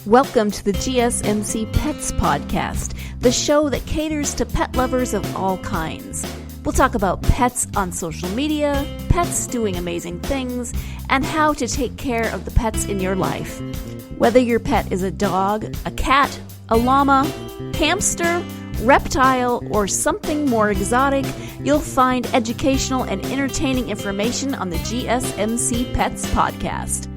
Welcome to the GSMC Pets Podcast, the show that caters to pet lovers of all kinds. We'll talk about pets on social media, pets doing amazing things, and how to take care of the pets in your life. Whether your pet is a dog, a cat, a llama, hamster, reptile, or something more exotic, you'll find educational and entertaining information on the GSMC Pets Podcast.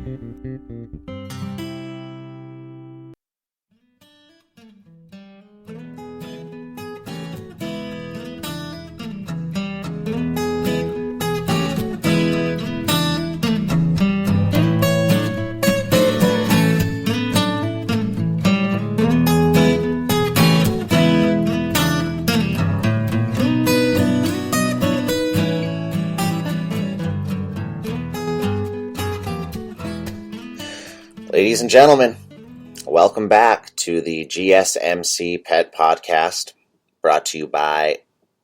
Ladies and gentlemen, welcome back to the GSMC Pet Podcast, brought to you by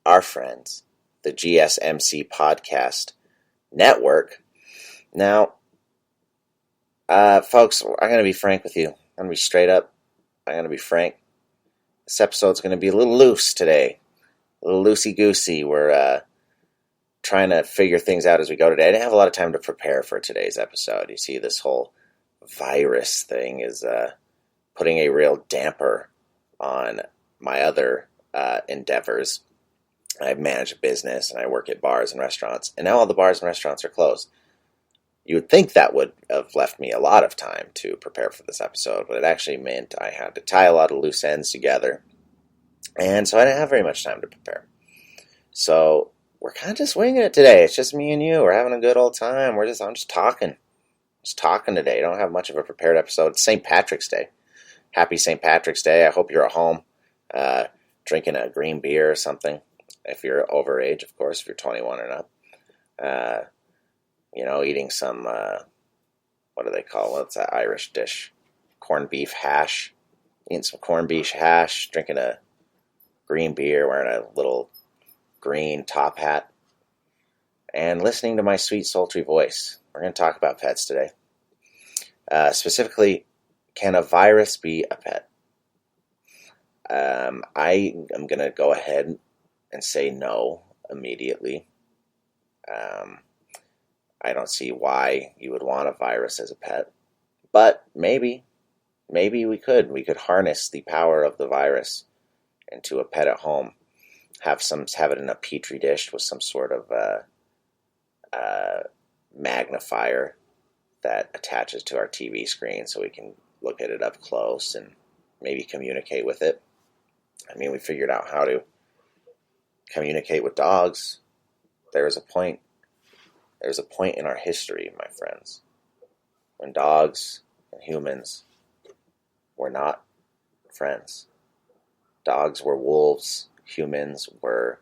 our friends, the GSMC Podcast Network. Now, folks, I'm going to be frank with you. I'm going to be straight up. I'm going to be frank. This episode's going to be a little loose today, a little loosey-goosey. We're trying to figure things out as we go today. I didn't have a lot of time to prepare for today's episode. You see, this whole virus thing is putting a real damper on my other endeavors. I manage a business and I work at bars and restaurants, and now all the bars and restaurants are closed. You would think that would have left me a lot of time to prepare for this episode, but it actually meant I had to tie a lot of loose ends together, and so I didn't have very much time to prepare. So we're kind of just winging it today. It's just me and you. We're having a good old time. I'm just talking. Just talking today. Don't have much of a prepared episode. It's St. Patrick's Day. Happy St. Patrick's Day. I hope you're at home drinking a green beer or something. If you're over age, of course, if you're 21 and up. Eating some, what do they call it? What's that Irish dish? Corned beef hash. Eating some corned beef hash, drinking a green beer, wearing a little green top hat, and listening to my sweet, sultry voice. We're going to talk about pets today. Specifically, can a virus be a pet? I am going to go ahead and say no immediately. I don't see why you would want a virus as a pet, but maybe we could. We could harness the power of the virus into a pet at home. Have it in a petri dish with some sort of magnifier that attaches to our TV screen so we can look at it up close and maybe communicate with it. I mean, we figured out how to communicate with dogs. There's a point in our history, my friends, when dogs and humans were not friends. Dogs were wolves. Humans were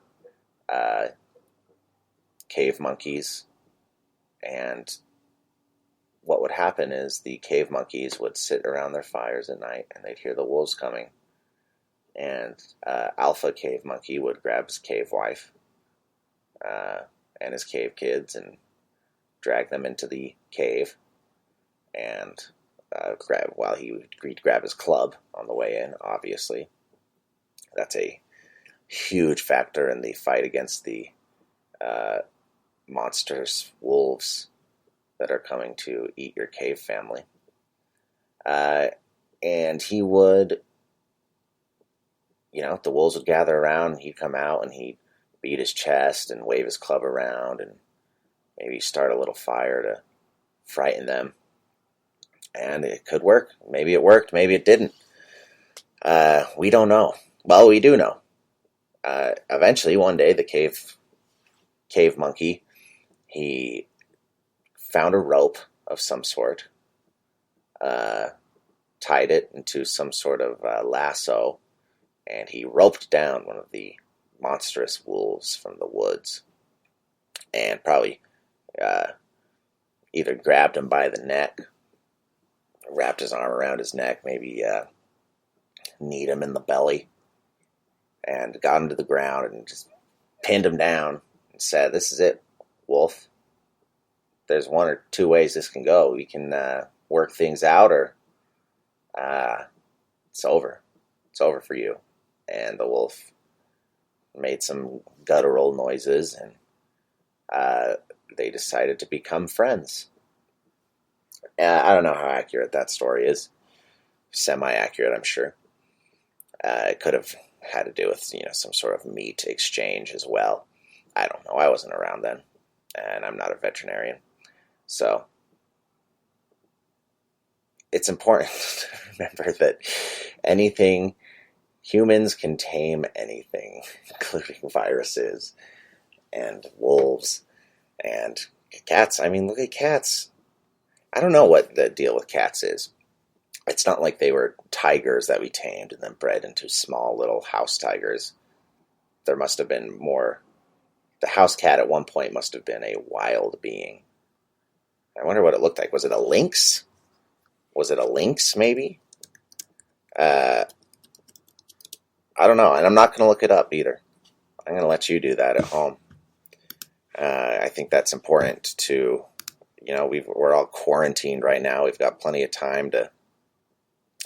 cave monkeys. And what would happen is the cave monkeys would sit around their fires at night and they'd hear the wolves coming. And alpha cave monkey would grab his cave wife and his cave kids and drag them into the cave and he'd grab his club on the way in, obviously. That's a huge factor in the fight against the monstrous wolves that are coming to eat your cave family. And he would, the wolves would gather around, and he'd come out and he'd beat his chest and wave his club around and maybe start a little fire to frighten them. And it could work. Maybe it worked. Maybe it didn't. We don't know. Well, we do know. Eventually, one day, the cave monkey, he found a rope of some sort, tied it into some sort of lasso, and he roped down one of the monstrous wolves from the woods, and probably either grabbed him by the neck, wrapped his arm around his neck, maybe kneed him in the belly, and got him to the ground and just pinned him down and said, "This is it, Wolf. There's one or two ways this can go. We can work things out, or it's over. It's over for you. And the wolf made some guttural noises, and they decided to become friends. I don't know how accurate that story is. Semi-accurate, I'm sure. It could have had to do with, some sort of meat exchange as well. I don't know. I wasn't around then, and I'm not a veterinarian. So it's important to remember that humans can tame anything, including viruses and wolves and cats. I mean, look at cats. I don't know what the deal with cats is. It's not like they were tigers that we tamed and then bred into small little house tigers. There must have been more. The house cat at one point must have been a wild being. I wonder what it looked like. Was it a lynx? Was it a lynx, maybe? I don't know, and I'm not going to look it up either. I'm going to let you do that at home. I think that's important to, we're all quarantined right now. We've got plenty of time to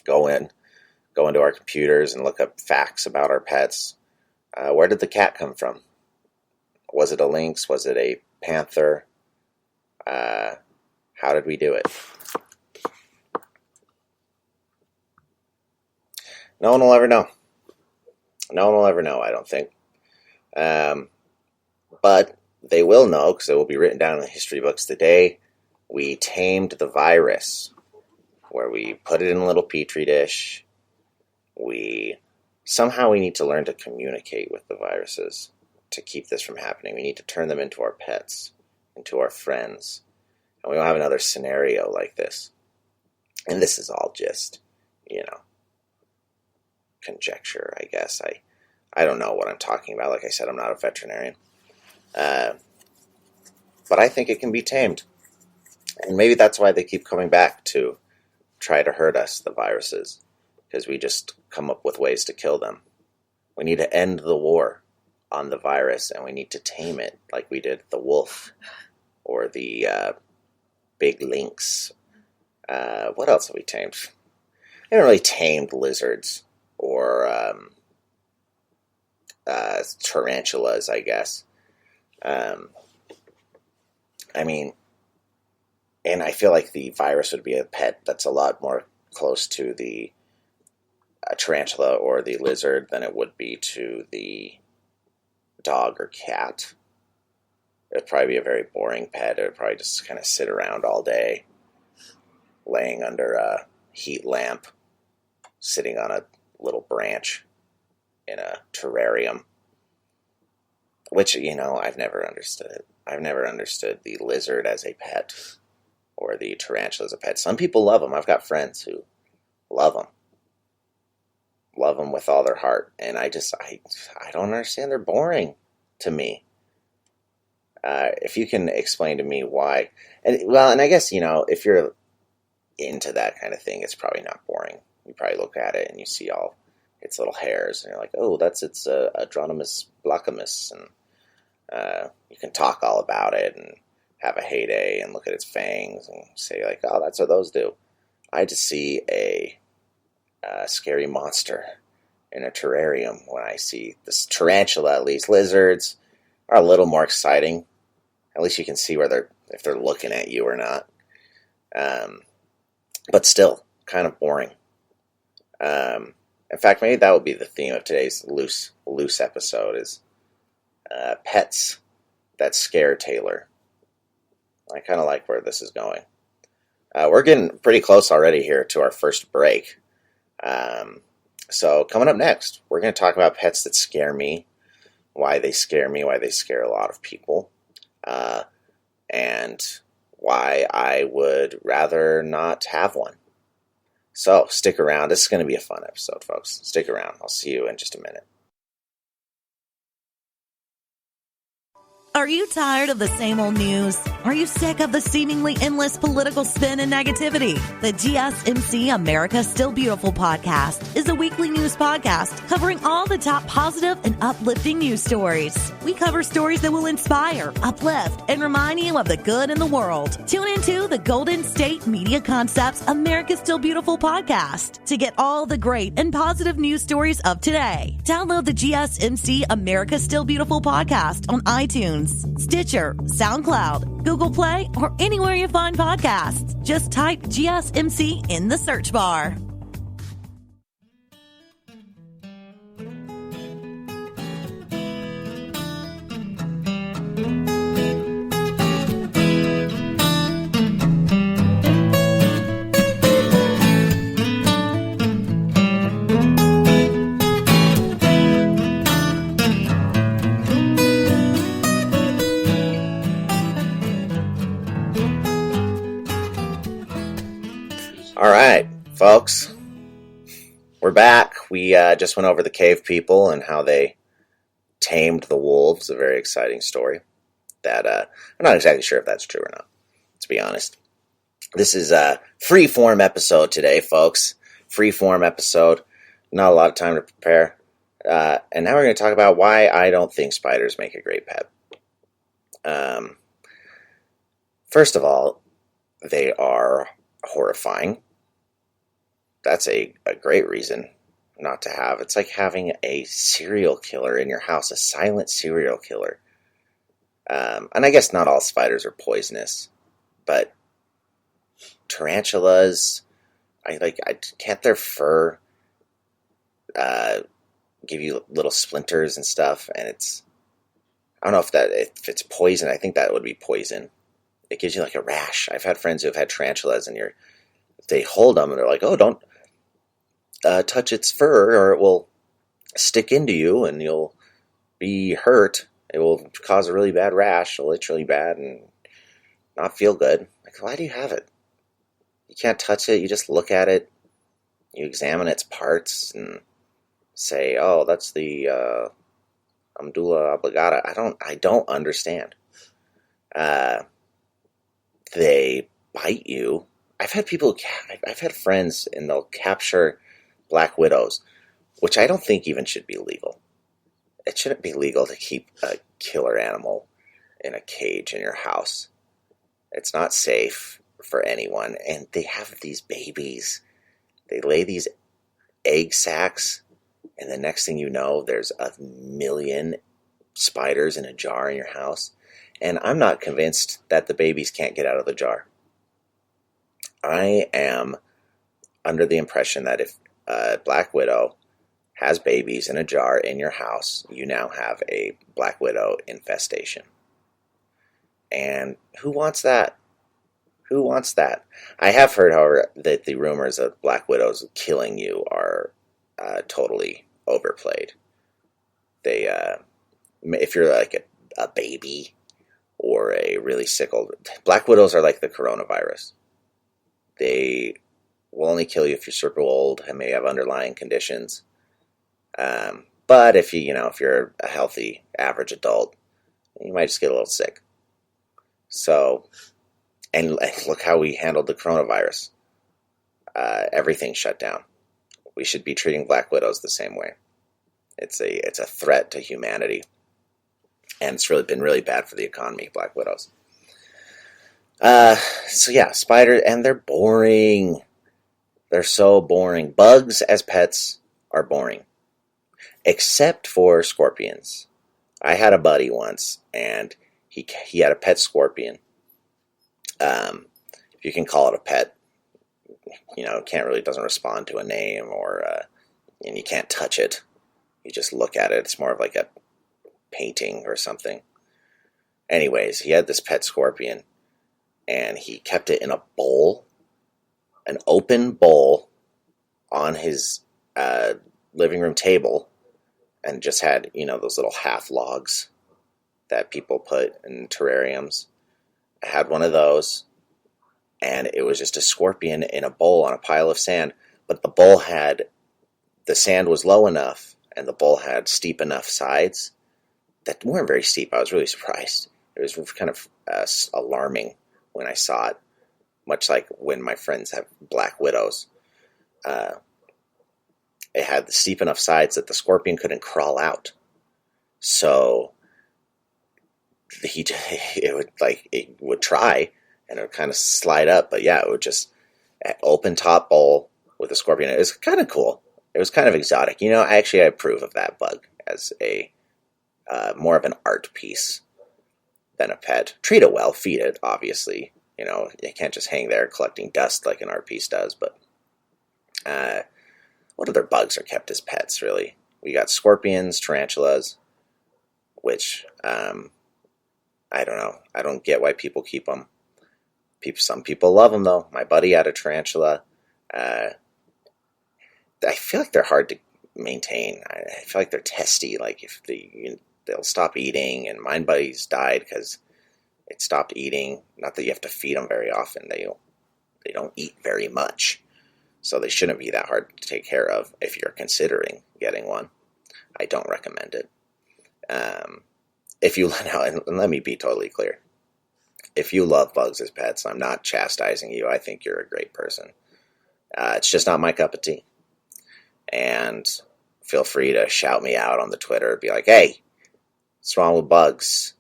go into our computers and look up facts about our pets. Where did the cat come from? Was it a lynx? Was it a panther? How did we do it? No one will ever know. No one will ever know, I don't think. But they will know, because it will be written down in the history books today. We tamed the virus, where we put it in a little petri dish. Somehow we need to learn to communicate with the viruses to keep this from happening. We need to turn them into our pets, into our friends. And we don't have another scenario like this. And this is all just, conjecture, I guess. I don't know what I'm talking about. Like I said, I'm not a veterinarian. But I think it can be tamed. And maybe that's why they keep coming back to try to hurt us, the viruses, because we just come up with ways to kill them. We need to end the war on the virus, and we need to tame it like we did the wolf or the big lynx. What else have we tamed? We haven't really tamed lizards or tarantulas, I guess. And I feel like the virus would be a pet that's a lot more close to the tarantula or the lizard than it would be to the dog or cat. It would probably be a very boring pet. It would probably just kind of sit around all day, laying under a heat lamp, sitting on a little branch in a terrarium. Which, I've never understood it. I've never understood the lizard as a pet or the tarantula as a pet. Some people love them. I've got friends who love them. Love them with all their heart. And I don't understand. They're boring to me. If you can explain to me why. And I guess, if you're into that kind of thing, it's probably not boring. You probably look at it and you see all its little hairs and you're like, oh, that's its Adronomus blockamus. And you can talk all about it and have a heyday and look at its fangs and say like, oh, that's what those do. I just see a scary monster in a terrarium when I see this tarantula. At least lizards are a little more exciting. At least you can see if they're looking at you or not. But still kind of boring. In fact, maybe that would be the theme of today's loose episode is pets that scare Taylor. I kind of like where this is going. We're getting pretty close already here to our first break. So coming up next, we're going to talk about pets that scare me, why they scare a lot of people, and why I would rather not have one. So stick around. This is going to be a fun episode, folks. Stick around. I'll see you in just a minute. Are you tired of the same old news? Are you sick of the seemingly endless political spin and negativity? The GSMC America's Still Beautiful podcast is a weekly news podcast covering all the top positive and uplifting news stories. We cover stories that will inspire, uplift, and remind you of the good in the world. Tune into the Golden State Media Concepts America's Still Beautiful podcast to get all the great and positive news stories of today. Download the GSMC America's Still Beautiful podcast on iTunes, Stitcher, SoundCloud, Google Play, or anywhere you find podcasts. Just type GSMC in the search bar. All right, folks, we're back. We just went over the cave people and how they tamed the wolves. A very exciting story that I'm not exactly sure if that's true or not, to be honest. This is a free-form episode today, folks. Free-form episode. Not a lot of time to prepare. And now we're going to talk about why I don't think spiders make a great pet. First of all, they are horrifying. That's a great reason not to have. It's like having a serial killer in your house, a silent serial killer. And I guess not all spiders are poisonous, but tarantulas, can't their fur give you little splinters and stuff? And I don't know if it's poison. I think that would be poison. It gives you like a rash. I've had friends who have had tarantulas, and they hold them and they're like, "Oh, don't touch its fur, or it will stick into you and you'll be hurt. It will cause a really bad rash. It'll itch really bad and not feel good." Like, why do you have it? You can't touch it. You just look at it. You examine its parts and say, "Oh, that's the medulla oblongata." I don't understand. They bite you. I've had friends, and they'll capture black widows, which I don't think even should be legal. It shouldn't be legal to keep a killer animal in a cage in your house. It's not safe for anyone. And they have these babies. They lay these egg sacs, and the next thing you know, there's 1 million spiders in a jar in your house. And I'm not convinced that the babies can't get out of the jar. I am under the impression that if a black widow has babies in a jar in your house, you now have a black widow infestation. And who wants that? Who wants that? I have heard, however, that the rumors of black widows killing you are totally overplayed. If you're like a baby or a really sick old... Black widows are like the coronavirus. They will only kill you if you're super old and may have underlying conditions. But if you're a healthy, average adult, you might just get a little sick. So, and look how we handled the coronavirus. Everything shut down. We should be treating black widows the same way. It's a threat to humanity. And it's been really bad for the economy, black widows. So yeah, spiders, and they're boring. They're so boring. Bugs as pets are boring. Except for scorpions. I had a buddy once, and he had a pet scorpion. If you can call it a pet, it doesn't respond to a name, and you can't touch it. You just look at it. It's more of like a painting or something. Anyways, he had this pet scorpion, and he kept it in a bowl, an open bowl, on his living room table, and just had, those little half logs that people put in terrariums. I had one of those, and it was just a scorpion in a bowl on a pile of sand, but the sand was low enough, and the bowl had steep enough sides that weren't very steep. I was really surprised. It was kind of alarming when I saw it, much like when my friends have black widows. It had the steep enough sides that the scorpion couldn't crawl out. So it would try, and it would kind of slide up, but yeah, it would just open top bowl with a scorpion. It was kind of cool. It was kind of exotic. I approve of that bug as a more of an art piece than a pet. Treat it well, feed it, obviously. It can't just hang there collecting dust like an art piece does, but what other bugs are kept as pets, really? We got scorpions, tarantulas, which, I don't know. I don't get why people keep them. Some people love them, though. My buddy had a tarantula. I feel like they're hard to maintain. I feel like they're testy. Like, if they'll stop eating, and my buddy's died because it stopped eating. Not that you have to feed them very often. They don't eat very much. So they shouldn't be that hard to take care of if you're considering getting one. I don't recommend it. If you and let me be totally clear. If you love bugs as pets, I'm not chastising you. I think you're a great person. It's just not my cup of tea. And feel free to shout me out on the Twitter. Be like, hey, what's wrong with bugs?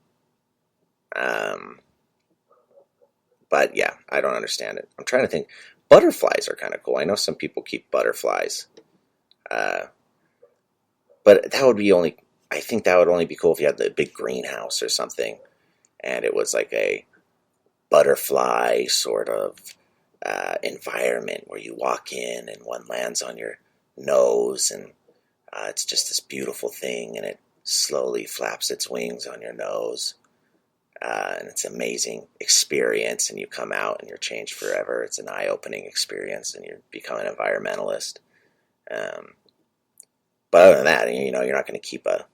But yeah, I don't understand it. I'm trying to think. Butterflies are kind of cool. I know some people keep butterflies. But that would be only... I think that would only be cool if you had the big greenhouse or something, and it was like a butterfly sort of environment where you walk in and one lands on your nose, and it's just this beautiful thing, and it slowly flaps its wings on your nose, and it's an amazing experience, and you come out and you're changed forever. It's an eye-opening experience, and you become an environmentalist. But other than that, you're not going to keep a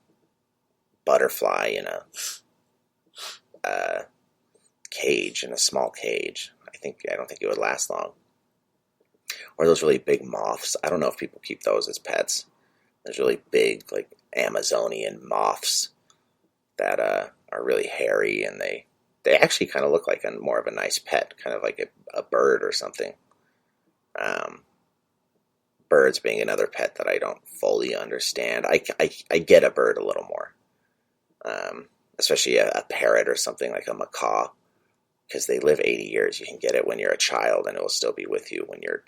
butterfly in a cage, in a small cage. I don't think it would last long. Or those really big moths. I don't know if people keep those as pets. There's really big, like Amazonian moths that are really hairy, and they actually kind of look like more of a nice pet, kind of like a bird or something. Birds being another pet that I don't fully understand. I get a bird a little more. Especially a parrot or something like a macaw, because they live 80 years. You can get it when you're a child, and it will still be with you when you're,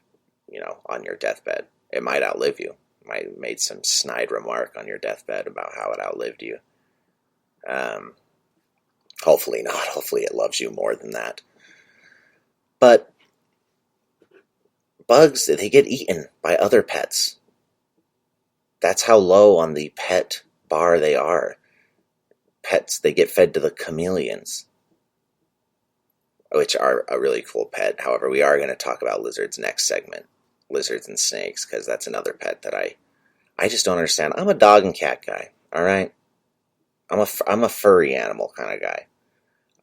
on your deathbed. It might outlive you. It might have made some snide remark on your deathbed about how it outlived you. Hopefully not. Hopefully it loves you more than that. But bugs, they get eaten by other pets. That's how low on the pet bar they are. Pets, they get fed to the chameleons, which are a really cool pet. However, we are going to talk about lizards next segment. Lizards and snakes, because that's another pet that I just don't understand. I'm a dog and cat guy, all right? I'm a furry animal kind of guy.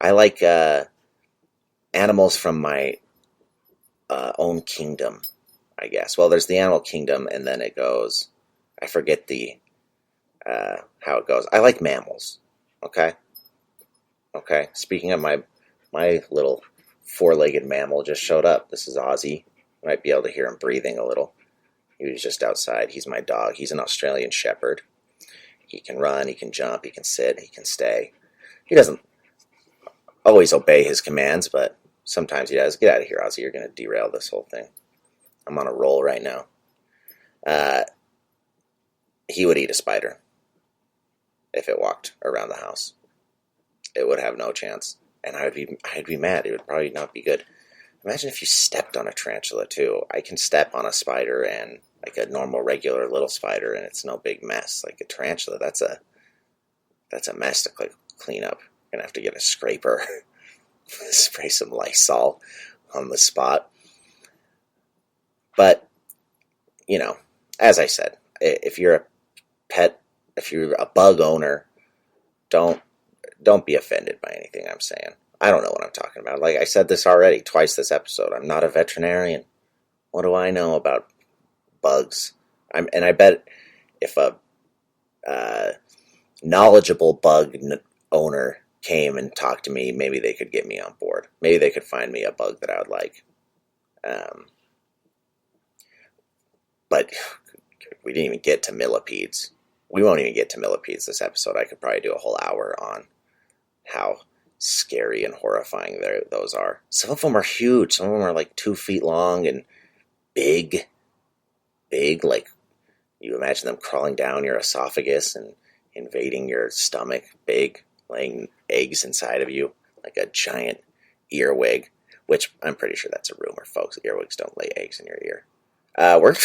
I like animals from my own kingdom, I guess. Well, there's the animal kingdom, and then it goes... I forget how it goes. I like mammals. Okay. Speaking of my little four-legged mammal just showed up. This is Ozzy. You might be able to hear him breathing a little. He was just outside. He's my dog. He's an Australian Shepherd. He can run, he can jump, he can sit, he can stay. He doesn't always obey his commands, but sometimes he does. Get out of here, Ozzy. You're going to derail this whole thing. I'm on a roll right now. He would eat a spider if it walked around the house. It would have no chance, and I'd be mad. It would probably not be good. Imagine if you stepped on a tarantula too. I can step on a spider and like a normal, regular little spider, and it's no big mess. Like a tarantula, that's a mess to clean up. You're gonna have to get a scraper, spray some Lysol on the spot. But as I said, if you're a pet, if you're a bug owner, don't be offended by anything I'm saying. I don't know what I'm talking about. Like I said this already twice this episode. I'm not a veterinarian. What do I know about bugs? And I bet if a knowledgeable owner came and talked to me, maybe they could get me on board. Maybe they could find me a bug that I would like. But we didn't even get to millipedes. We won't even get to millipedes this episode. I could probably do a whole hour on how scary and horrifying those are. Some of them are huge. Some of them are like 2 feet long and big, like you imagine them crawling down your esophagus and invading your stomach, big, laying eggs inside of you like a giant earwig, which I'm pretty sure that's a rumor, folks. Earwigs don't lay eggs in your ear. We're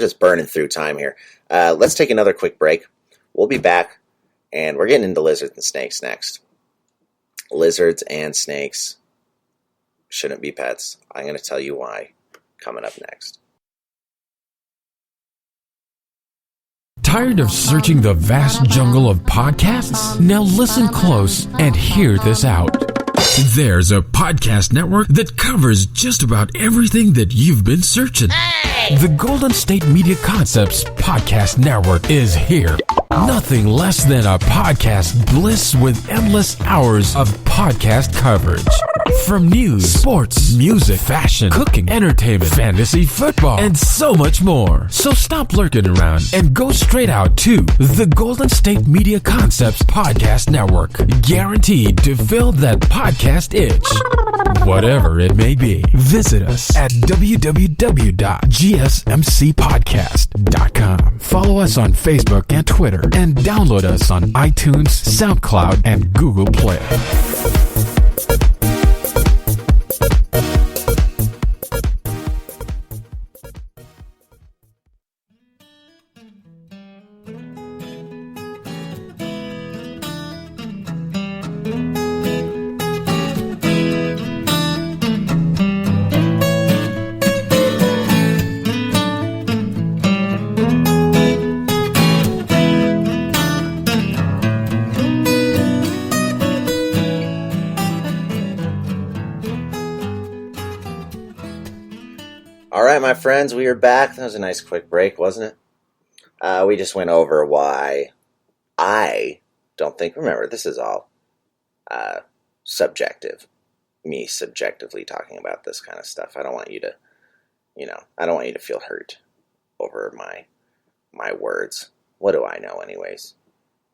just burning through time here. Let's take another quick break. We'll be back, and we're getting into lizards and snakes next. Lizards and snakes shouldn't be pets. I'm going to tell you why coming up next. Tired of searching the vast jungle of podcasts? Now listen close and hear this out. There's a podcast network that covers just about everything that you've been searching. Hey! The Golden State Media Concepts Podcast Network is here. Nothing less than a podcast bliss with endless hours of podcast coverage. From news, sports, music, fashion, cooking, entertainment, fantasy, football, and so much more. So stop lurking around and go straight out to the Golden State Media Concepts Podcast Network. Guaranteed to fill that podcast itch. Whatever it may be. Visit us at www.gsmcpodcast.com. Follow us on Facebook and Twitter, and download us on iTunes, SoundCloud, and Google Play. All right, my friends, we are back. That was a nice quick break, wasn't it? We just went over why I don't think, remember, this is all subjective. Me subjectively talking about this kind of stuff. I don't want you to, I don't want you to feel hurt over my words. What do I know anyways?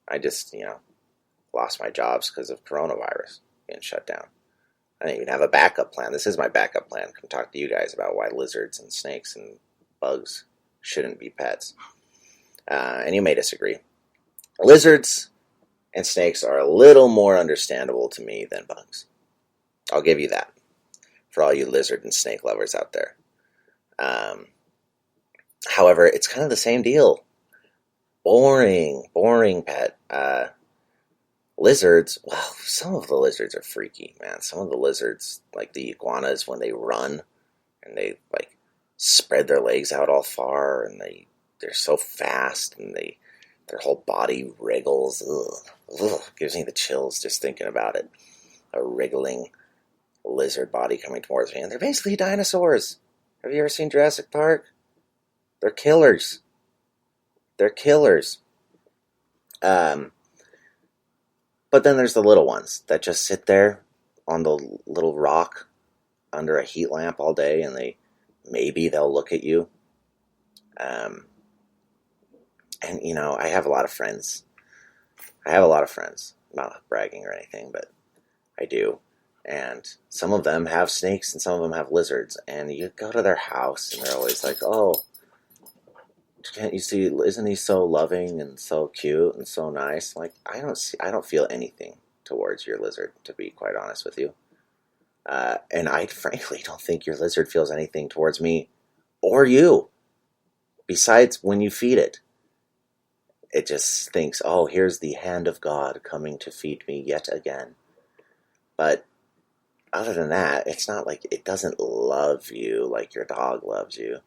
I just, lost my jobs because of coronavirus being shut down. I didn't even have a backup plan. This is my backup plan. Come talk to you guys about why lizards and snakes and bugs shouldn't be pets. And you may disagree. Lizards and snakes are a little more understandable to me than bugs. I'll give you that. For all you lizard and snake lovers out there. However, it's kind of the same deal. Boring pet. Lizards, well, some of the lizards are freaky, man. Some of the lizards, like the iguanas, when they run and they like spread their legs out all far, and they're so fast, and their whole body wriggles. Ugh, gives me the chills just thinking about it. A wriggling lizard body coming towards me, and they're basically dinosaurs. Have you ever seen Jurassic Park? They're killers. They're killers. But then there's the little ones that just sit there on the little rock under a heat lamp all day, and maybe they'll look at you. And I have a lot of friends. I'm not bragging or anything, but I do. And some of them have snakes and some of them have lizards. And you go to their house and they're always like, oh, can't you see, isn't he so loving and so cute and so nice? Like, I don't feel anything towards your lizard, to be quite honest with you. And I frankly don't think your lizard feels anything towards me or you, besides when you feed it. It just thinks, oh, here's the hand of God coming to feed me yet again. But other than that, it's not like it doesn't love you like your dog loves you.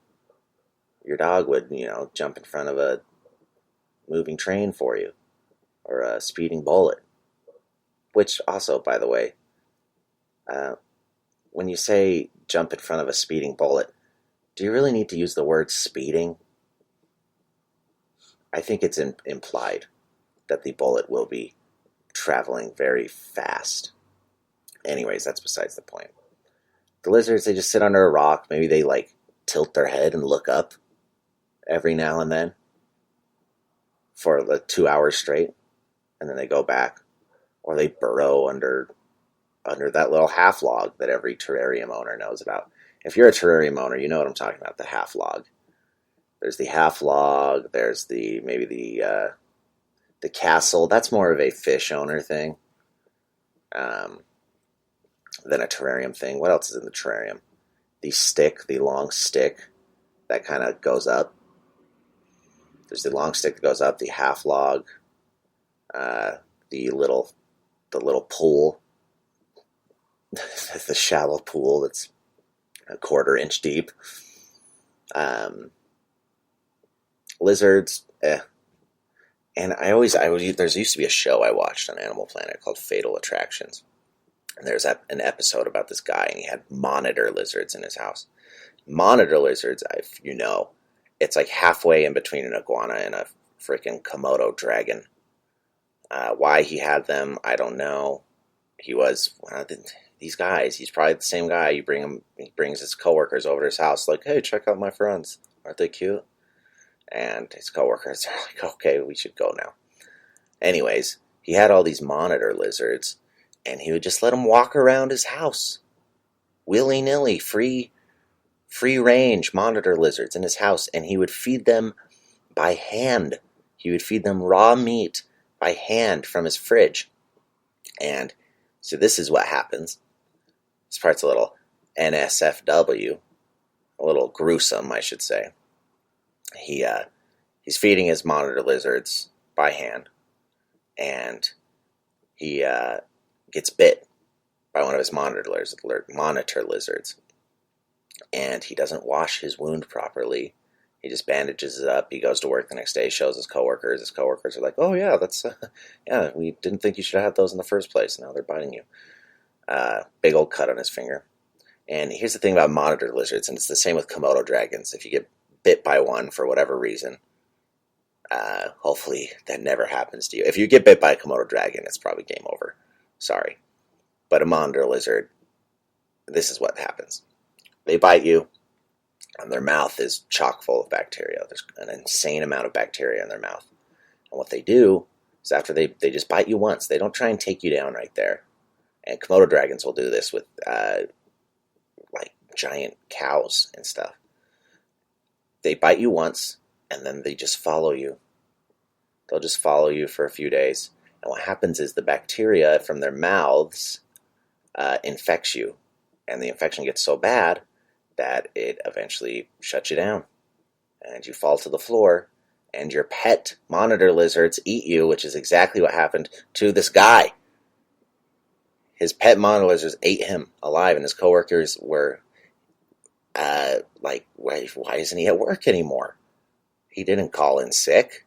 Your dog would, jump in front of a moving train for you, or a speeding bullet. Which also, by the way, when you say jump in front of a speeding bullet, do you really need to use the word speeding? I think it's implied that the bullet will be traveling very fast. Anyways, that's besides the point. The lizards, they just sit under a rock. Maybe they like tilt their head and look up every now and then for the 2 hours straight, and then they go back. Or they burrow under that little half log that every terrarium owner knows about. If you're a terrarium owner, you know what I'm talking about, the half log. There's the half log, there's maybe the castle. That's more of a fish owner thing than a terrarium thing. What else is in the terrarium? The long stick that kind of goes up. There's the long stick that goes up, the half log, the little pool, the shallow pool that's a 1/4 inch deep. Lizards, And there used to be a show I watched on Animal Planet called Fatal Attractions. And there's an episode about this guy, and he had monitor lizards in his house. Monitor lizards, if you know, it's like halfway in between an iguana and a freaking Komodo dragon. Why he had them, I don't know. These guys, he's probably the same guy. He brings his coworkers over to his house, like, hey, check out my friends. Aren't they cute? And his coworkers are like, okay, we should go now. Anyways, he had all these monitor lizards, and he would just let them walk around his house. Willy-nilly, free range monitor lizards in his house, and he would feed them by hand. He would feed them raw meat by hand from his fridge. And so this is what happens. This part's a little NSFW, a little gruesome, I should say. He's feeding his monitor lizards by hand, and he gets bit by one of his monitor lizards, and he doesn't wash his wound properly. He just bandages it up. He goes to work the next day, shows his coworkers. His coworkers are like, "Oh yeah, that's we didn't think you should have had those in the first place. Now they're biting you." Big old cut on his finger. And here's the thing about monitor lizards, and it's the same with Komodo dragons. If you get bit by one for whatever reason, hopefully that never happens to you. If you get bit by a Komodo dragon, it's probably game over. Sorry. But a monitor lizard, this is what happens. They bite you, and their mouth is chock full of bacteria. There's an insane amount of bacteria in their mouth. And what they do is after they just bite you once, they don't try and take you down right there. And Komodo dragons will do this with like giant cows and stuff. They bite you once, and then they just follow you. They'll just follow you for a few days. And what happens is the bacteria from their mouths infects you. And the infection gets so bad that it eventually shuts you down. And you fall to the floor, and your pet monitor lizards eat you, which is exactly what happened to this guy. His pet monitor lizards ate him alive, and his coworkers were like, why isn't he at work anymore? He didn't call in sick.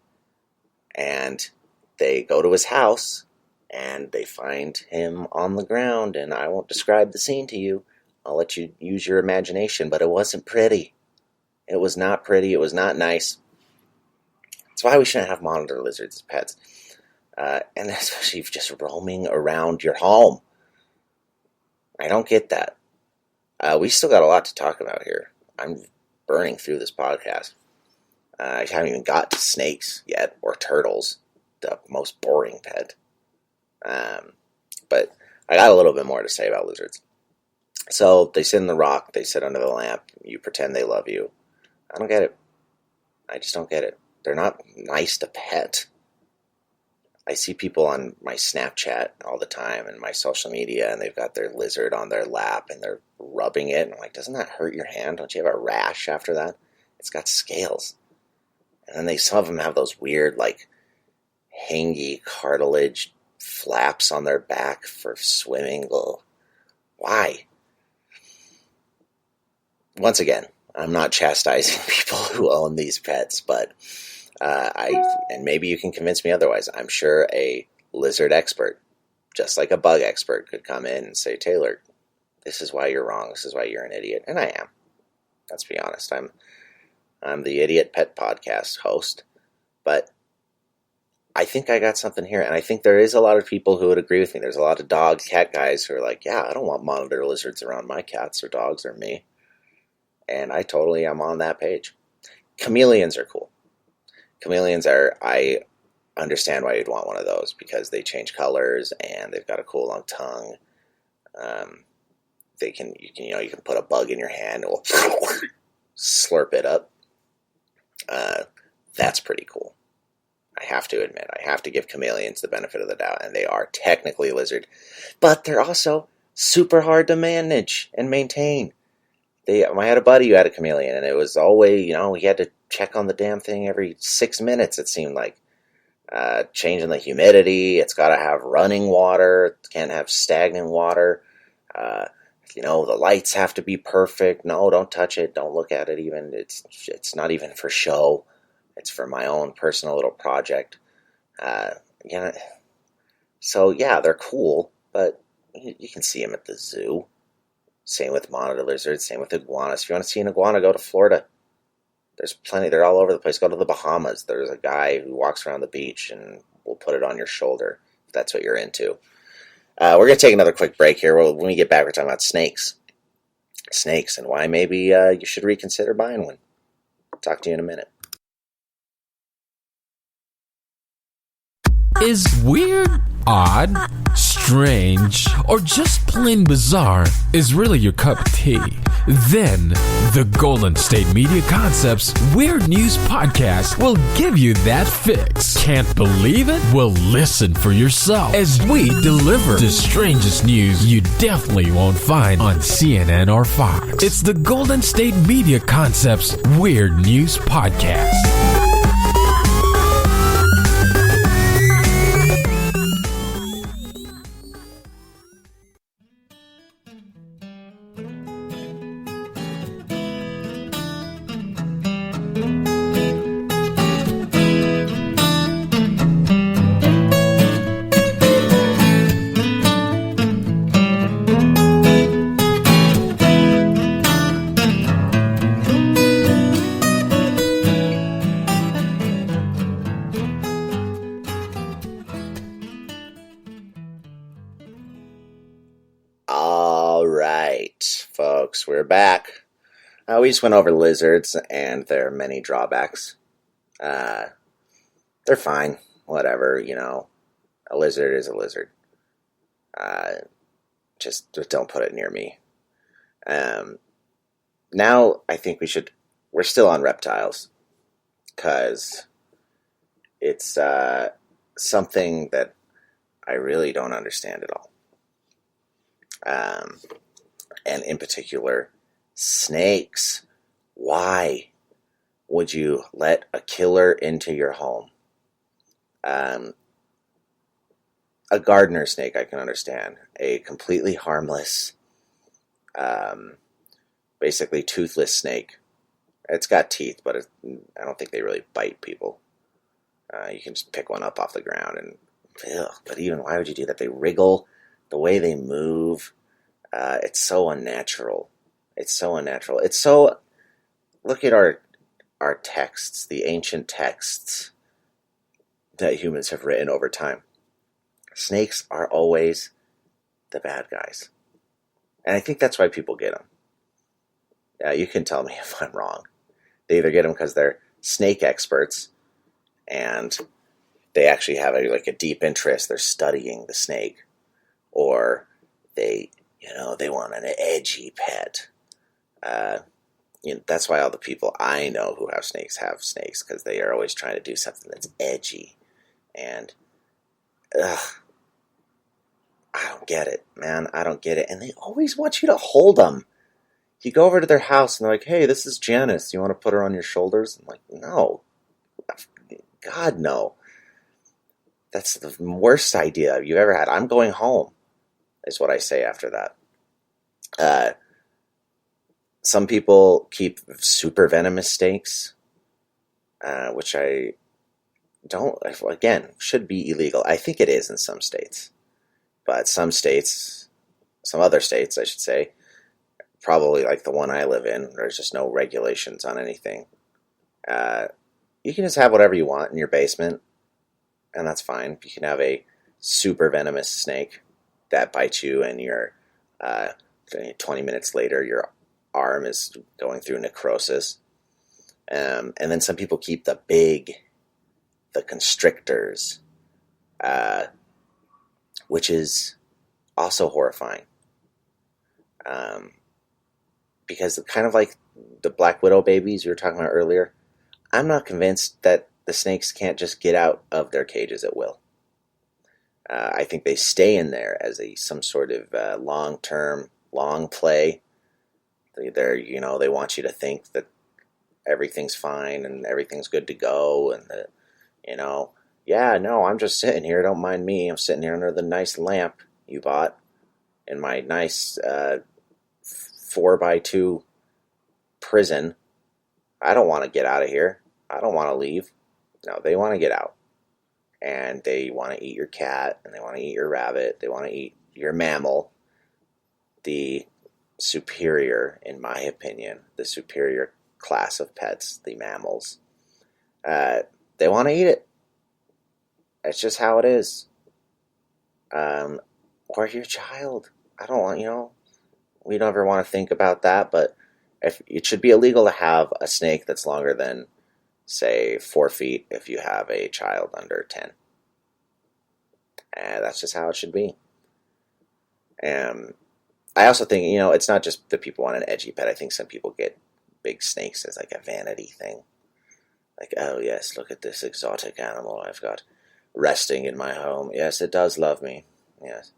And they go to his house, and they find him on the ground, and I won't describe the scene to you. I'll let you use your imagination, but it wasn't pretty. It was not pretty. It was not nice. That's why we shouldn't have monitor lizards as pets. And especially just roaming around your home. I don't get that. We still got a lot to talk about here. I'm burning through this podcast. I haven't even got to snakes yet, or turtles, the most boring pet. But I got a little bit more to say about lizards. So they sit in the rock, they sit under the lamp, you pretend they love you. I don't get it. I just don't get it. They're not nice to pet. I see people on my Snapchat all the time and my social media, and they've got their lizard on their lap and they're rubbing it. And I'm like, doesn't that hurt your hand? Don't you have a rash after that? It's got scales. And then some of them have those weird, like, hangy cartilage flaps on their back for swimming. Ugh. Why? Once again, I'm not chastising people who own these pets, but and maybe you can convince me otherwise. I'm sure a lizard expert, just like a bug expert, could come in and say, Taylor, this is why you're wrong. This is why you're an idiot. And I am. Let's be honest. I'm the Idiot Pet Podcast host, but I think I got something here, and I think there is a lot of people who would agree with me. There's a lot of dog, cat guys who are like, yeah, I don't want monitor lizards around my cats or dogs or me. And I totally am on that page. Chameleons are cool. I understand why you'd want one of those, because they change colors and they've got a cool long tongue. You can put a bug in your hand and it will slurp it up. That's pretty cool. I have to admit, I have to give chameleons the benefit of the doubt, and they are technically lizard, but they're also super hard to manage and maintain. I had a buddy who had a chameleon, and it was always, he had to check on the damn thing every 6 minutes, it seemed like. Changing the humidity, it's got to have running water, it can't have stagnant water. The lights have to be perfect. No, don't touch it, don't look at it even. It's not even for show. It's for my own personal little project. So yeah, they're cool, but you can see them at the zoo. Same with monitor lizards, same with iguanas. If you want to see an iguana, go to Florida. There's plenty. They're all over the place. Go to the Bahamas. There's a guy who walks around the beach and will put it on your shoulder if that's what you're into. We're going to take another quick break here. When we get back, we're talking about snakes. Snakes and why maybe you should reconsider buying one. Talk to you in a minute. Is weird, odd, strange, or just plain bizarre is really your cup of tea? Then the Golden State Media Concepts Weird News Podcast will give you that fix. Can't believe it? Well, listen for yourself as we deliver the strangest news you definitely won't find on CNN or Fox. It's the Golden State Media Concepts Weird News Podcast. We're back. We just went over lizards and their many drawbacks. They're fine. Whatever, A lizard is a lizard. Just don't put it near me. Now I think we're still on reptiles, because it's something that I really don't understand at all. And in particular, snakes. Why would you let a killer into your home? A gardener snake I can understand. A completely harmless, basically toothless snake. It's got teeth, but I don't think they really bite people. You can just pick one up off the ground and... but even, why would you do that? They wriggle, the way they move... it's so unnatural. Look at our texts, the ancient texts that humans have written over time. Snakes are always the bad guys. And I think that's why people get them. Yeah, you can tell me if I'm wrong. They either get them because they're snake experts and they actually have a deep interest. They're studying the snake. Or they want an edgy pet. That's why all the people I know who have snakes, because they are always trying to do something that's edgy. And, I don't get it, man. I don't get it. And they always want you to hold them. You go over to their house and they're like, hey, this is Janice. You want to put her on your shoulders? I'm like, no. God, no. That's the worst idea you've ever had. I'm going home, is what I say after that. Some people keep super venomous snakes, which I don't, again, should be illegal. I think it is in some states. But some other states, I should say, probably like the one I live in, there's just no regulations on anything. You can just have whatever you want in your basement. and that's fine. You can have a super venomous snake that bites you, and you're 20 minutes later, your arm is going through necrosis. And then some people keep the constrictors, which is also horrifying. Because kind of like the Black Widow babies you were talking about earlier, I'm not convinced that the snakes can't just get out of their cages at will. I think they stay in there as some sort of long-term, long play. They want you to think that everything's fine and everything's good to go, and that, I'm just sitting here, don't mind me, I'm sitting here under the nice lamp you bought in my nice 4x2 prison. I don't want to get out of here. I don't want to leave. No, they want to get out. And they want to eat your cat, and they want to eat your rabbit, they want to eat your mammal. The superior, in my opinion, the superior class of pets, the mammals. They want to eat it. It's just how it is. Or your child. I don't want, we never want to think about that, but if it should be illegal to have a snake that's longer than, say, 4 feet if you have a child under 10. And that's just how it should be. And I also think, it's not just that people want an edgy pet. I think some people get big snakes as like a vanity thing. Like, oh yes, look at this exotic animal I've got resting in my home. Yes, it does love me. Yes.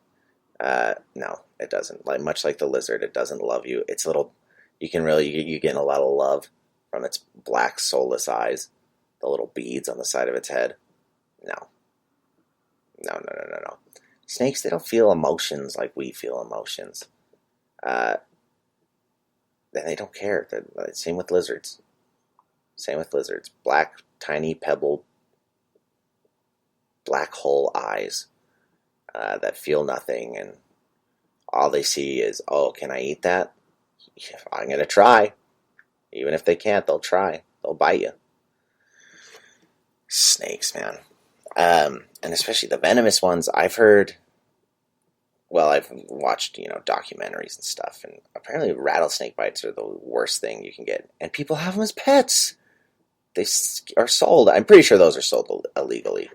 No, it doesn't. Much like the lizard, it doesn't love you. It's little, you get a lot of love from its black soulless eyes, the little beads on the side of its head. No. Snakes, they don't feel emotions like we feel emotions. Then they don't care. Same with lizards. Black, tiny pebble, black hole eyes that feel nothing, and all they see is, oh, can I eat that? I'm going to try. Even if they can't, they'll try. They'll bite you. Snakes, man. And especially the venomous ones, I've watched, documentaries and stuff, and apparently rattlesnake bites are the worst thing you can get. And people have them as pets. They are sold. I'm pretty sure those are sold illegally.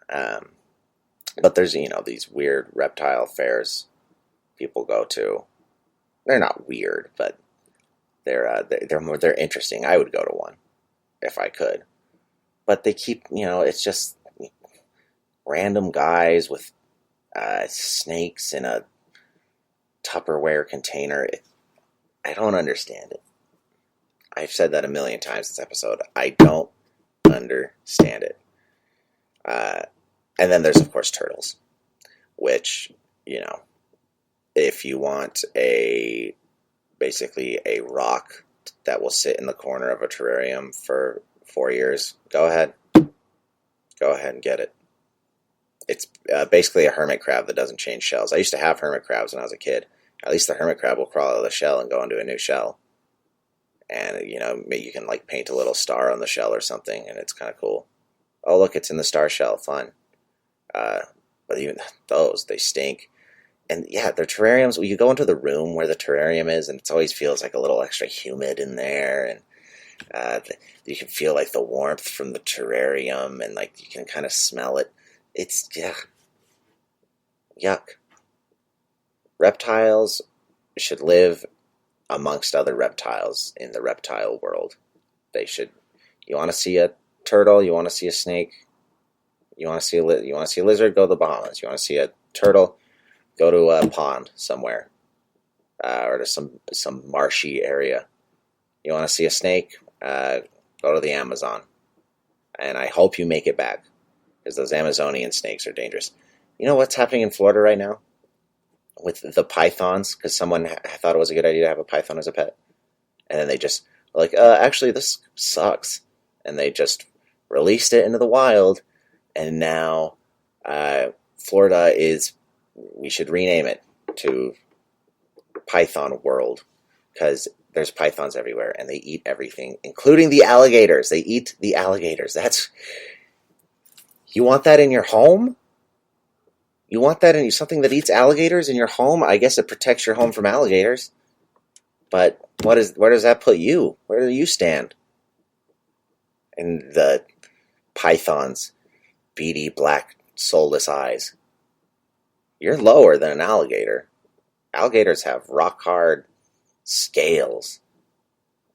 But there's, these weird reptile fairs people go to. They're not weird, but they're interesting. I would go to one if I could. But they keep, it's just random guys with snakes in a Tupperware container. I don't understand it. I've said that a million times this episode. I don't understand it. And then there's, of course, turtles, which, if you want basically a rock that will sit in the corner of a terrarium for 4 years, go ahead. Go ahead and get it. It's basically a hermit crab that doesn't change shells. I used to have hermit crabs when I was a kid. At least the hermit crab will crawl out of the shell and go into a new shell. And, maybe you can, paint a little star on the shell or something, and it's kind of cool. Oh, look, it's in the star shell. Fun. But even those, they stink. And, yeah, their terrariums, you go into the room where the terrarium is, and it always feels like a little extra humid in there, and you can feel, the warmth from the terrarium, and, you can kind of smell it. It's, yuck. Reptiles should live amongst other reptiles in the reptile world. You want to see a turtle, you want to see a snake, you want to see a lizard, go to the Bahamas. You want to see a turtle, go to a pond somewhere, or to some marshy area. You want to see a snake, go to the Amazon. And I hope you make it back, because those Amazonian snakes are dangerous. You know what's happening in Florida right now with the pythons? Because someone thought it was a good idea to have a python as a pet. And then they just were actually, this sucks. And they just released it into the wild. And now Florida we should rename it to Python World, because there's pythons everywhere, and they eat everything, including the alligators. They eat the alligators. You want that in your home? You want that in something that eats alligators in your home? I guess it protects your home from alligators. But where does that put you? Where do you stand? And the python's beady black soulless eyes. You're lower than an alligator. Alligators have rock hard scales.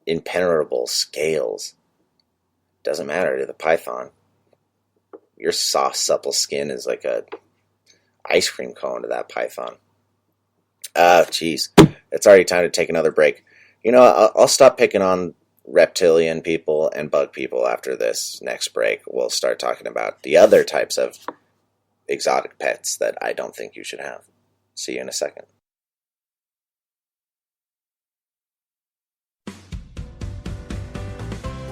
Impenetrable scales. Doesn't matter to the python. Your soft, supple skin is like a ice cream cone to that python. Jeez. It's already time to take another break. I'll stop picking on reptilian people and bug people after this next break. We'll start talking about the other types of exotic pets that I don't think you should have. See you in a second.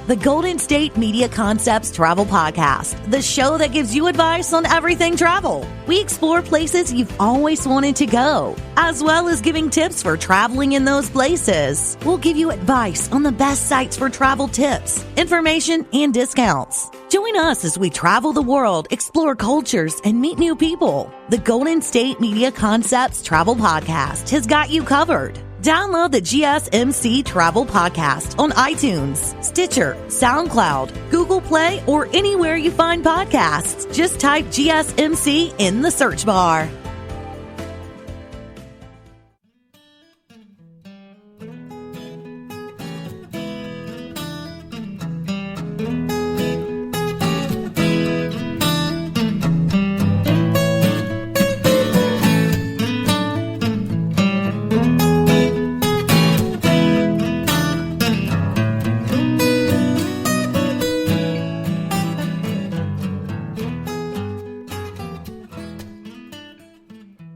The Golden State Media Concepts Travel Podcast, the show that gives you advice on everything travel. We explore places you've always wanted to go, as well as giving tips for traveling in those places. We'll give you advice on the best sites for travel tips, information, and discounts. Join us as we travel the world, explore cultures, and meet new people. The Golden State Media Concepts Travel Podcast has got you covered. Download the GSMC Travel Podcast on iTunes, Stitcher, SoundCloud, Google Play, or anywhere you find podcasts. Just type GSMC in the search bar.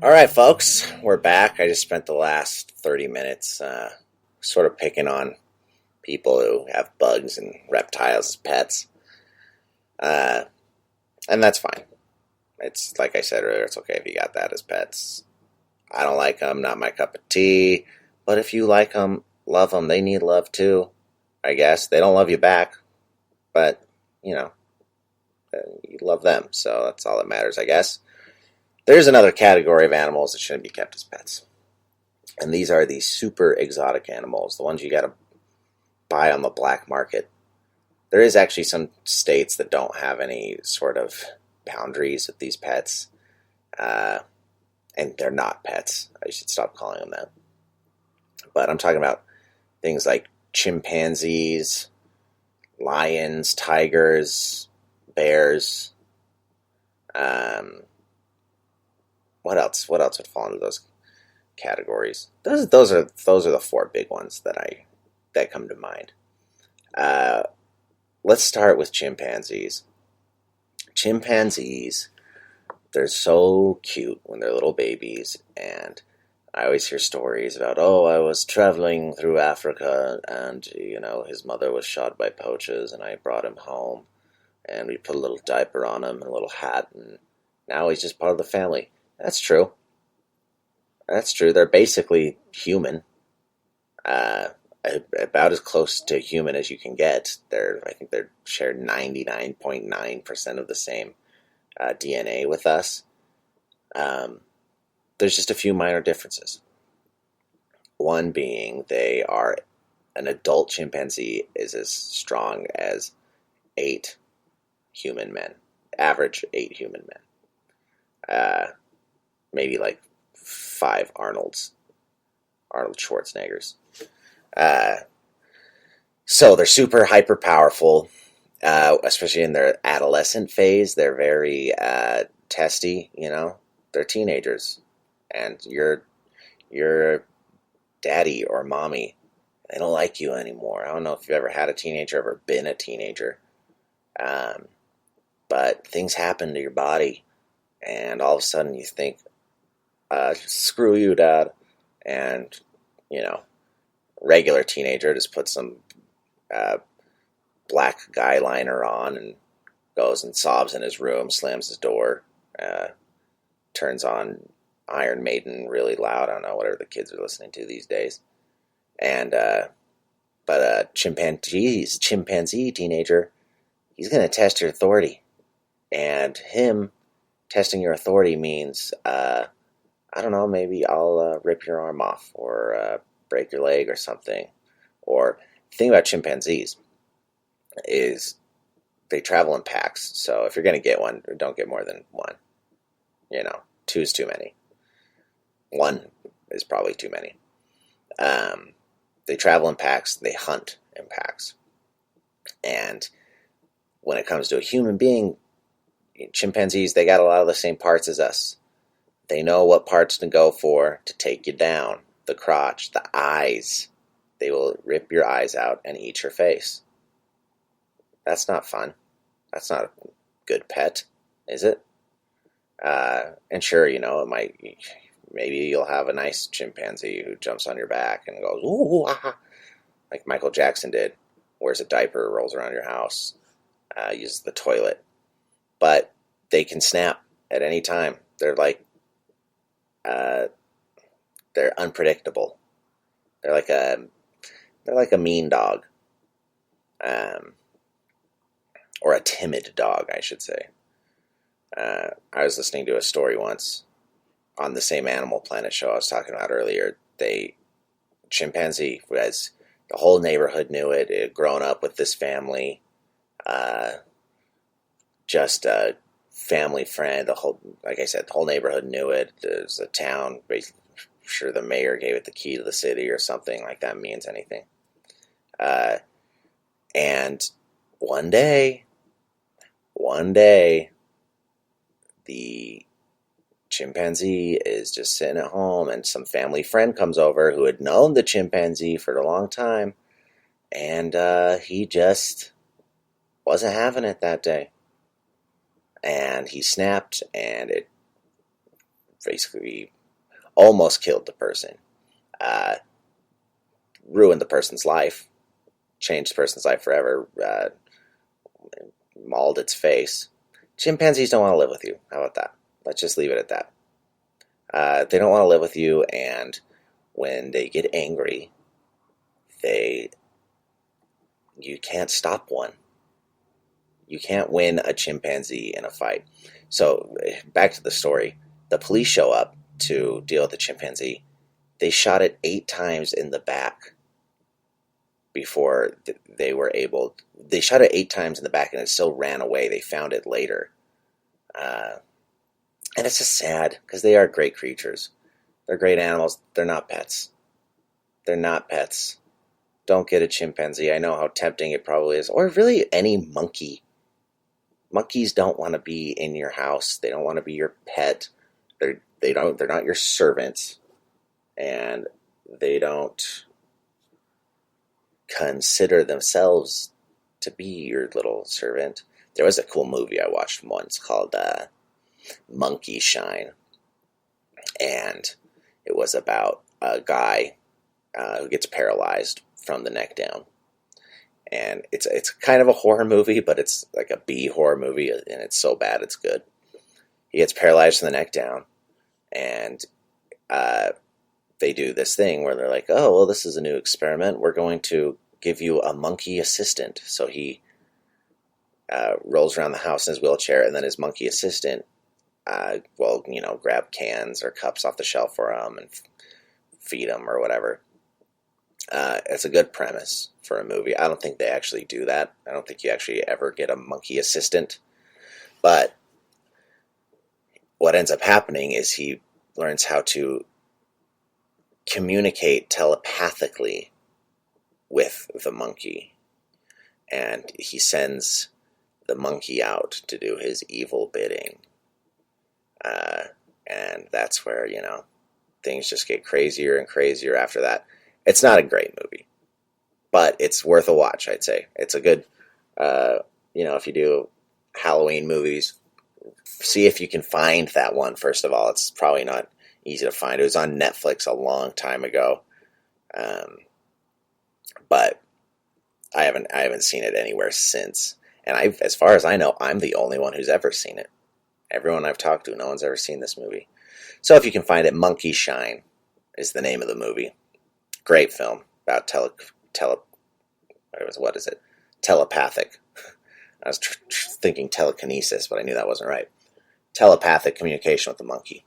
All right, folks, we're back. I just spent the last 30 minutes sort of picking on people who have bugs and reptiles as pets. And that's fine. It's like I said earlier, it's okay if you got that as pets. I don't like them, not my cup of tea. But if you like them, love them, they need love too, I guess. They don't love you back, but, you love them. So that's all that matters, I guess. There's another category of animals that shouldn't be kept as pets. And these are the super exotic animals, the ones you got to buy on the black market. There is actually some states that don't have any sort of boundaries with these pets. And they're not pets. I should stop calling them that. But I'm talking about things like chimpanzees, lions, tigers, bears. What else? What else would fall into those categories? Those are the four big ones that come to mind. Let's start with chimpanzees. Chimpanzees, they're so cute when they're little babies, and I always hear stories about, I was traveling through Africa, and his mother was shot by poachers, and I brought him home, and we put a little diaper on him and a little hat, and now he's just part of the family. That's true. They're basically human. About as close to human as you can get. I think they're shared 99.9% of the same DNA with us. There's just a few minor differences. One being an adult chimpanzee is as strong as 8 human men. Average 8 human men. Maybe like 5 Arnold Schwarzeneggers. So they're super hyper powerful, especially in their adolescent phase. They're very testy, They're teenagers, and your daddy or mommy, they don't like you anymore. I don't know if you've ever had a teenager, ever been a teenager, but things happen to your body, and all of a sudden you think, screw you, Dad. And, regular teenager just puts some black guy liner on and goes and sobs in his room, slams his door, turns on Iron Maiden really loud. I don't know, whatever the kids are listening to these days. And, but a chimpanzee teenager, he's going to test your authority. And him testing your authority means, I don't know, maybe I'll rip your arm off or break your leg or something. Or the thing about chimpanzees is they travel in packs. So if you're going to get one, don't get more than one. 2 is too many. 1 is probably too many. They travel in packs. They hunt in packs. And when it comes to a human being, chimpanzees, they got a lot of the same parts as us. They know what parts to go for to take you down. The crotch, the eyes. They will rip your eyes out and eat your face. That's not fun. That's not a good pet, is it? And sure, it might, maybe you'll have a nice chimpanzee who jumps on your back and goes, ooh, ah, like Michael Jackson did, wears a diaper, rolls around your house, uses the toilet. But they can snap at any time. They're like, they're unpredictable. They're like a mean dog. Or a timid dog, I should say. I was listening to a story once on the same Animal Planet show I was talking about earlier. Chimpanzee, as the whole neighborhood knew it. It had grown up with this family, just a family friend. Like I said, the whole neighborhood knew it. There's a town. Sure, the mayor gave it the key to the city or something like that means anything. And one day, the chimpanzee is just sitting at home, and some family friend comes over who had known the chimpanzee for a long time, and he just wasn't having it that day. And he snapped, and it basically almost killed the person. Ruined the person's life. Changed the person's life forever. Mauled its face. Chimpanzees don't want to live with you. How about that? Let's just leave it at that. They don't want to live with you, and when they get angry, you can't stop one. You can't win a chimpanzee in a fight. So, back to the story. The police show up to deal with the chimpanzee. They shot it 8 times in the back before they were able. They shot it 8 times in the back, and it still ran away. They found it later. And it's just sad, because they are great creatures. They're great animals. They're not pets. They're not pets. Don't get a chimpanzee. I know how tempting it probably is. Or really any monkey. Monkeys don't want to be in your house. They don't want to be your pet. They're not your servants. And they don't consider themselves to be your little servant. There was a cool movie I watched once called Monkey Shine. And it was about a guy who gets paralyzed from the neck down. And it's kind of a horror movie, but it's like a B horror movie, and it's so bad it's good. He gets paralyzed from the neck down, and they do this thing where they're like, oh, well, this is a new experiment. We're going to give you a monkey assistant. So he rolls around the house in his wheelchair, and then his monkey assistant grab cans or cups off the shelf for him and feed him or whatever. It's a good premise for a movie. I don't think they actually do that. I don't think you actually ever get a monkey assistant. But what ends up happening is he learns how to communicate telepathically with the monkey. And he sends the monkey out to do his evil bidding. And that's where, things just get crazier and crazier after that. It's not a great movie, but it's worth a watch, I'd say. It's a good, if you do Halloween movies, see if you can find that one, first of all. It's probably not easy to find. It was on Netflix a long time ago, but I haven't seen it anywhere since. And as far as I know, I'm the only one who's ever seen it. Everyone I've talked to, no one's ever seen this movie. So if you can find it, Monkey Shine is the name of the movie. Great film about telepathic I was thinking telekinesis, but I knew that wasn't right. Telepathic communication with the monkey.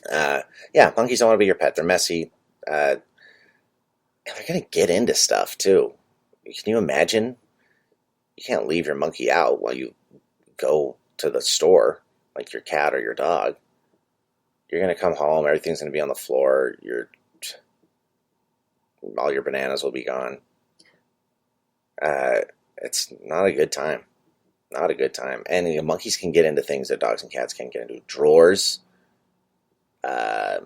Yeah, monkeys don't want to be your pet. They're messy. And they're going to get into stuff, too. Can you imagine? You can't leave your monkey out while you go to the store, like your cat or your dog. You're going to come home, everything's going to be on the floor, all your bananas will be gone. It's not a good time. Not a good time. And monkeys can get into things that dogs and cats can't get into. Drawers. I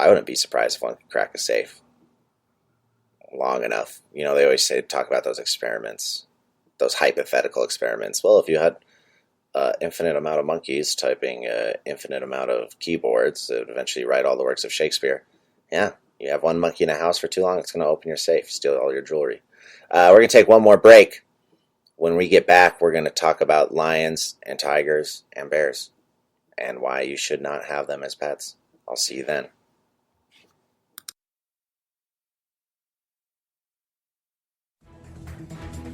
wouldn't be surprised if one could crack a safe long enough. They always talk about those experiments, those hypothetical experiments. Well, if you had infinite amount of monkeys typing infinite amount of keyboards, it would eventually write all the works of Shakespeare. Yeah, you have one monkey in a house for too long, it's going to open your safe, steal all your jewelry. We're going to take one more break. When we get back, we're going to talk about lions and tigers and bears and why you should not have them as pets. I'll see you then.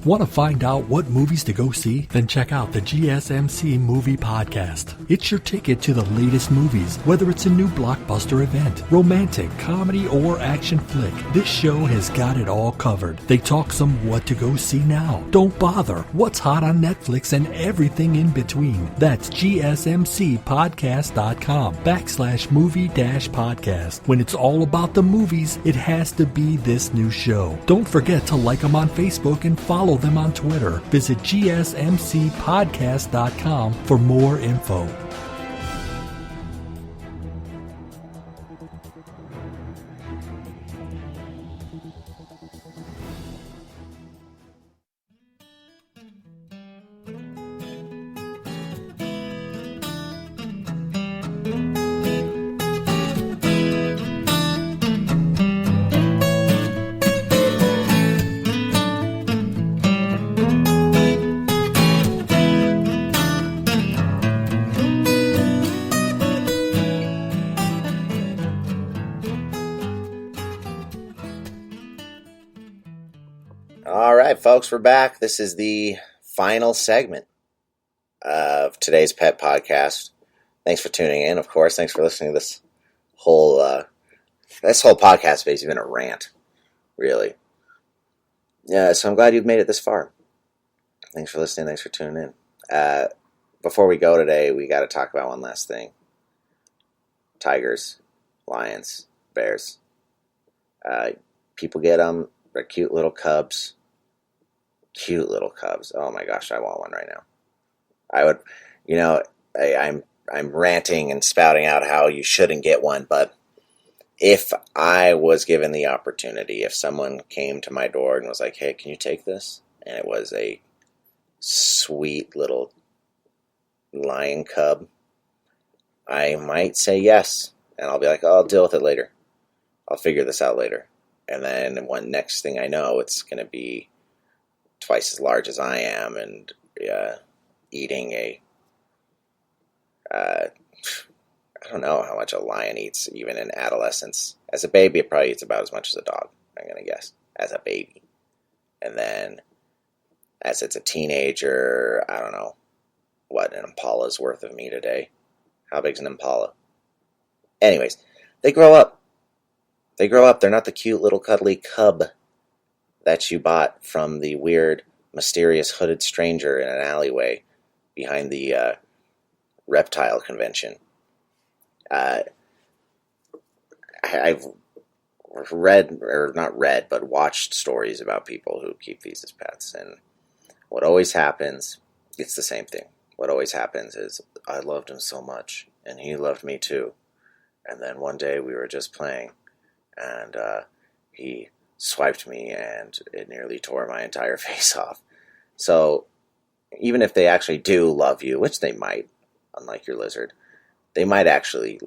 Want to find out what movies to go see? Then check out the GSMC Movie Podcast. It's your ticket to the latest movies, whether it's a new blockbuster event, romantic, comedy, or action flick. This show has got it all covered. They talk some what to go see now. Don't bother. What's hot on Netflix and everything in between. That's gsmcpodcast.com/movie-podcast. When it's all about the movies, it has to be this new show. Don't forget to like them on Facebook and follow them on Twitter. Visit gsmcpodcast.com for more info. All right, folks, we're back. This is the final segment of today's Pet Podcast. Thanks for tuning in, of course. Thanks for listening to this whole podcast has basically been a rant, really. Yeah, so I'm glad you've made it this far. Thanks for listening. Thanks for tuning in. Before we go today, we got to talk about one last thing. Tigers, lions, bears. People get them. They're cute little cubs. Cute little cubs. Oh my gosh, I want one right now. I would, I'm ranting and spouting out how you shouldn't get one, but if I was given the opportunity, if someone came to my door and was like, hey, can you take this? And it was a sweet little lion cub, I might say yes. And I'll be like, oh, I'll deal with it later. I'll figure this out later. And then next thing I know, it's going to be twice as large as I am and eating I don't know how much a lion eats even in adolescence. As a baby, it probably eats about as much as a dog, I'm going to guess, as a baby. And then as it's a teenager, I don't know what an impala's worth of meat a day. How big's an impala? Anyways, they grow up. They grow up. They're not the cute little cuddly cub that you bought from the weird, mysterious hooded stranger in an alleyway behind the reptile convention. I've read, or not read, but watched stories about people who keep these as pets. And what always happens, it's the same thing. What always happens is, I loved him so much, and he loved me too. And then one day we were just playing, and he swiped me, and it nearly tore my entire face off. So even if they actually do love you, which they might, unlike your lizard, they might actually,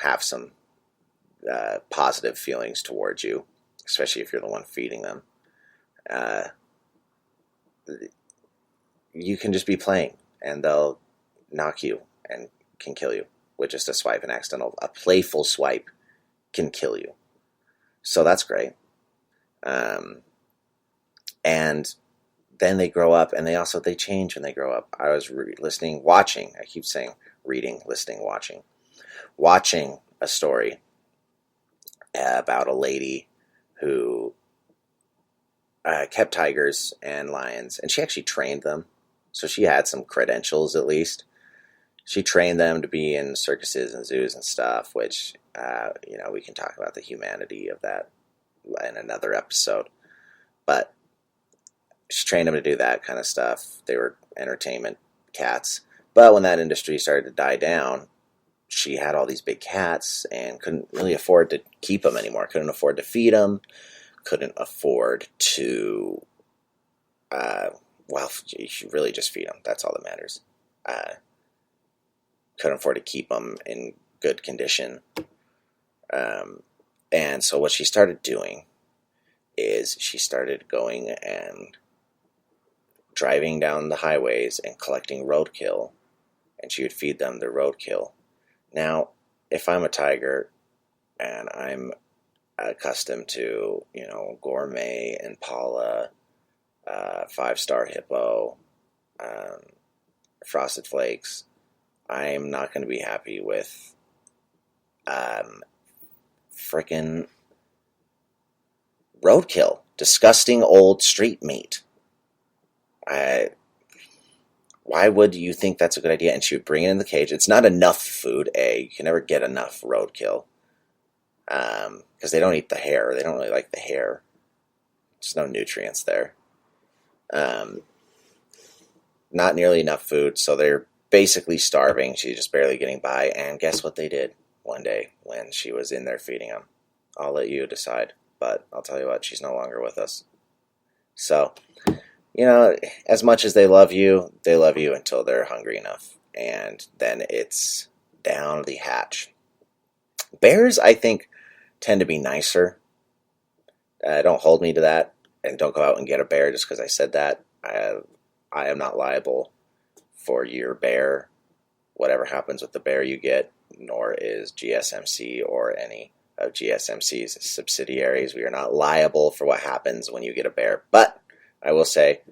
have some positive feelings towards you, especially if you're the one feeding them. You can just be playing, and they'll knock you and can kill you with just a swipe, an accidental, a playful swipe can kill you. So that's great. And then they grow up, and they change when they grow up. I was watching. I keep saying reading, listening, watching a story about a lady who kept tigers and lions, and she actually trained them. So she had some credentials, at least. She trained them to be in circuses and zoos and stuff, which, we can talk about the humanity of that in another episode. But she trained them to do that kind of stuff. They were entertainment cats. But when that industry started to die down, she had all these big cats and couldn't really afford to keep them anymore. Couldn't afford to feed them. Couldn't afford to, you should really just feed them. That's all that matters. Couldn't afford to keep them in good condition. And so what she started doing is she started going and driving down the highways and collecting roadkill, and she would feed them the roadkill. Now, if I'm a tiger and I'm accustomed to, gourmet Impala, 5-star hippo, frosted flakes, I'm not going to be happy with frickin' roadkill. Disgusting old street meat. Why would you think that's a good idea? And she would bring it in the cage. It's not enough food, You can never get enough roadkill. Because they don't eat the hair. They don't really like the hair. There's no nutrients there. Not nearly enough food, so they're basically starving. She's just barely getting by. And guess what they did one day when she was in there feeding them? I'll let you decide. But I'll tell you what, she's no longer with us. So, as much as they love you until they're hungry enough. And then it's down the hatch. Bears, I think, tend to be nicer. Don't hold me to that. And don't go out and get a bear just because I said that. I am not liable for your bear, whatever happens with the bear you get, nor is GSMC or any of GSMC's subsidiaries. We are not liable for what happens when you get a bear. But I will say,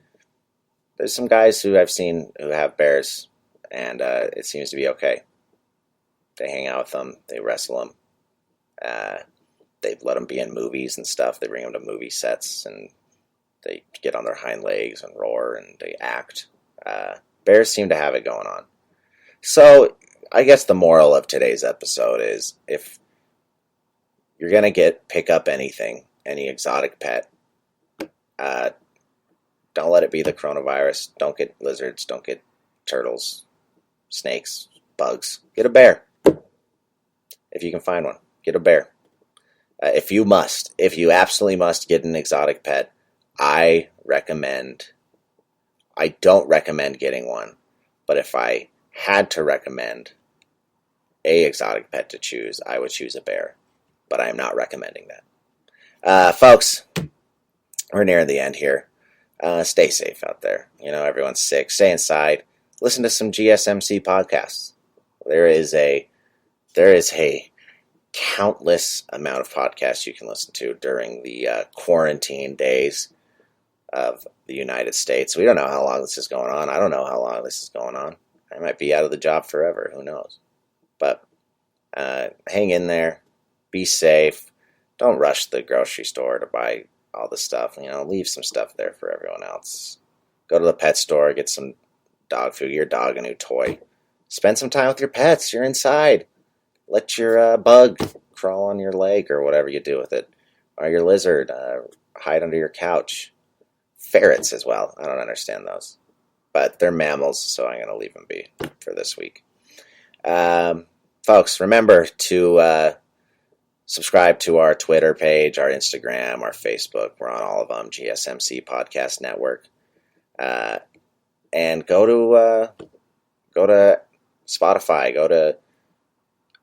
there's some guys who I've seen who have bears, and it seems to be okay. They hang out with them. They wrestle them. They let them be in movies and stuff. They bring them to movie sets, and they get on their hind legs and roar, and they act. Bears seem to have it going on. So I guess the moral of today's episode is, if you're going to pick up anything, any exotic pet, don't let it be the coronavirus. Don't get lizards. Don't get turtles, snakes, bugs. Get a bear. If you can find one, get a bear. If you absolutely must get an exotic pet, I don't recommend getting one. But if I had to recommend a exotic pet to choose, I would choose a bear. But I am not recommending that. Folks, we're nearing the end here. Stay safe out there. Everyone's sick. Stay inside. Listen to some GSMC podcasts. There is a countless amount of podcasts you can listen to during the quarantine days of the United States. We don't know how long this is going on. I don't know how long this is going on. I might be out of the job forever. Who knows? But hang in there. Be safe. Don't rush the grocery store to buy all the stuff. Leave some stuff there for everyone else. Go to the pet store. Get some dog food. Get your dog a new toy. Spend some time with your pets. You're inside. Let your bug crawl on your leg or whatever you do with it. Or your lizard hide under your couch. Ferrets as well. I don't understand those. But they're mammals, so I'm going to leave them be for this week. Folks, remember to subscribe to our Twitter page, our Instagram, our Facebook. We're on all of them. GSMC Podcast Network. And go to Spotify. Go to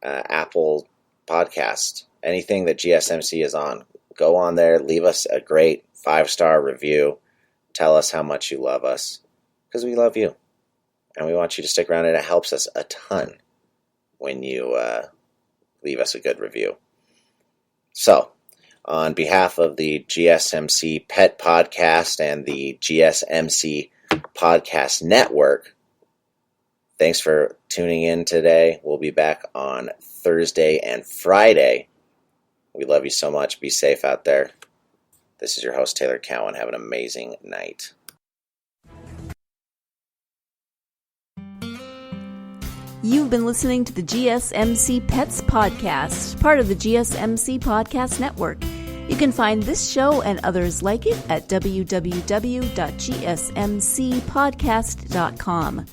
Apple Podcast. Anything that GSMC is on. Go on there. Leave us a great 5-star review. Tell us how much you love us. Because we love you. And we want you to stick around, and it helps us a ton when you leave us a good review. So, On behalf of the GSMC Pet Podcast and the GSMC Podcast Network, thanks for tuning in today. We'll be back on Thursday and Friday. We love you so much. Be safe out there. This is your host, Taylor Cowan. Have an amazing night. You've been listening to the GSMC Pets Podcast, part of the GSMC Podcast Network. You can find this show and others like it at www.gsmcpodcast.com.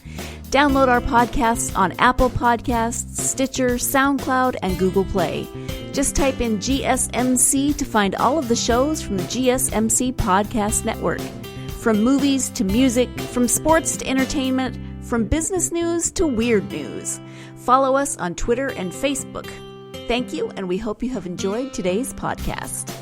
Download our podcasts on Apple Podcasts, Stitcher, SoundCloud, and Google Play. Just type in GSMC to find all of the shows from the GSMC Podcast Network. From movies to music, from sports to entertainment, from business news to weird news. Follow us on Twitter and Facebook. Thank you, and we hope you have enjoyed today's podcast.